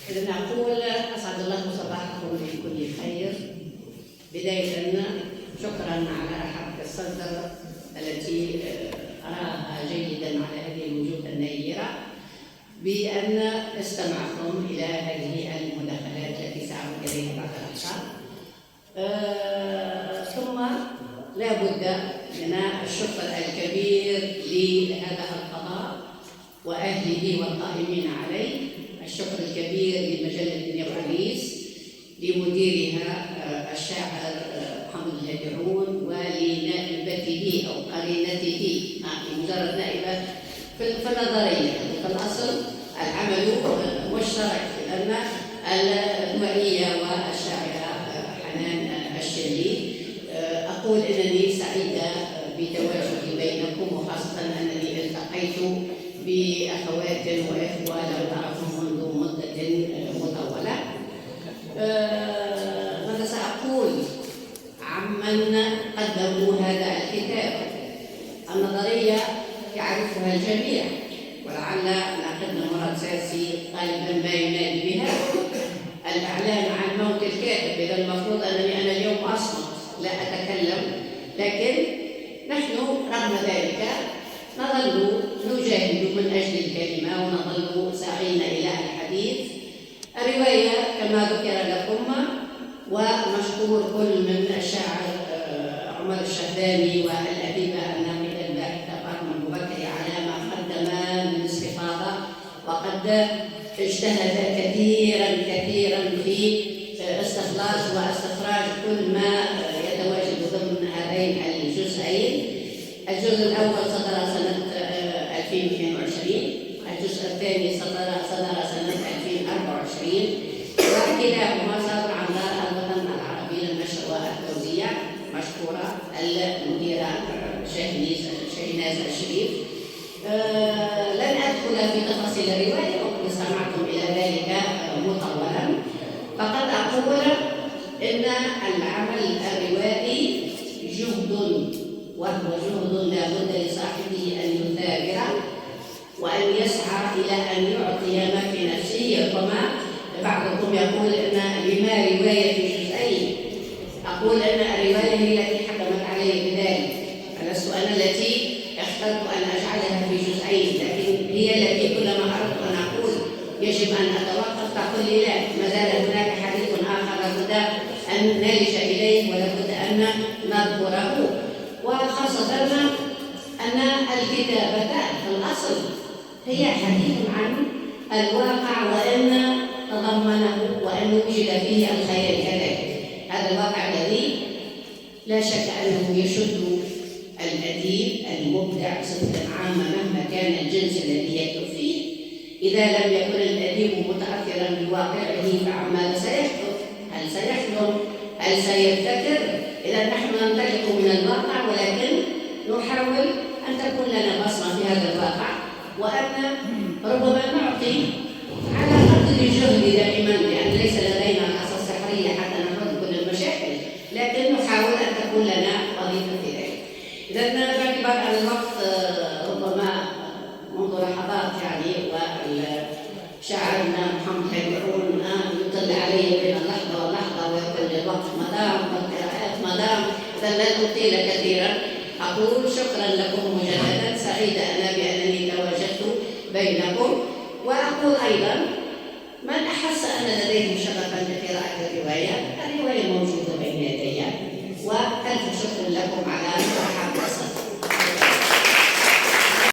إذا نقول أسعد الله صباحكم بكل خير. بداية شكرا على رحابة الصدر التي أراها جيدا على هذه الوجوه النيرة بأن استمعتم إلى هذه المداخلات التي سأعود إليها بعد الحلقة. ثم لا بد من الشكر الكبير لهذا القضاء وأهله والقائمين عليه، الشكر الكبير لمجلة نيابوريس، لمديرها الشاعر محمد الهادرون، ولنائبته أو قرينته مجرد نائبة في النظرية. في الأصل العمل مشترك، لأن الدولية والشاعرة حنان الشلي. أقول إنني سعيدة بتواجدي بينكم، وخاصة أنني التقيت بأخوات وإخوة لم أعرفهم منذ مدة مطولة. ماذا سأقول عمن قدموا هذا الكتاب؟ النظرية يعرفها الجميع، ولعل ناقدنا مراد ساسي غالبا ما ينادي بها الإعلان عن موت الكاتب. إذا المفروض أنني أنا اليوم أصمت لا أتكلم، لكن نحن رغم ذلك نظل نجاهد من أجل الكلمة ونظل ساعين إلى الحديث. الرواية كما ذكر لكم، ونشكر كل من الشاعر عمر الشهداني والأديبة الناقدة الباحثة فاطمة البكري على ما قدم من استفاضة، وقد اجتهد كثيرا في استخلاص واستخراج كل ما يتواجد ضمن هذين الجزئين. الجزء الأول صدر سنة 2022، الجزء الثاني صدر سنة 2024، وكلاهما صدر عن دار الوطن العربي للنشر والتوزيع، مشكورة المديرة شاهناز الشريف. لن أدخل في تفاصيل الرواية وقد استمعتم إلى ذلك مطولا، فقد أقول إن العمل الروائي جهد، وهو جهد لا بد لصاحبه أن يثابر وأن يسعى إلى أن يعطي ما في نفسه. ربما بعضكم يقول إن لما رواية في جزئين. أقول أن الرواية هي التي حكمت علي بذلك، فلست أنا التي اخترت أن أجعلها في جزئين، لكن هي التي كلما أردت أن أقول يجب أن أتوقف تقول لي لا، ما زال هناك حديث آخر لابد أن نلج إليه ولابد أن نذكره. وخاصة أن الكتابة في الأصل هي حديث عن الواقع، وأن تضمنه وأن وجد فيه الخيال كذلك. هذا الواقع الذي لا شك أنه يشد الأديب المبدع صفة عامة مهما كان الجنس الذي يكتب فيه. إذا لم يكن الأديب متأثرا بواقعه فماذا سيكتب؟ هل سيحلم؟ هل سيبتكر؟ إذا نحن ننطلق من الواقع، ولكن نحاول أن تكون لنا بصمة في هذا الواقع، وأن ربما نعطي على قدر الجهد دائما، لأن ليس لدينا العصا السحرية حتى نحل كل المشاكل، لكن نحاول أن تكون لنا وظيفة في ذلك. إذا باعتبار أن الوقت ربما منذ لحظات وشاعرنا محمد الهادرون يطل علي بين اللحظة واللحظة ويقول لي الوقت مدام والقراءات مدام، إذا لن أطيل كثيرا. أقول شكرا لكم مجددا، سعيدة أنا بأنني تواجدت بينكم. وأقول أيضا من أحس أن لديه شغفا بقراءة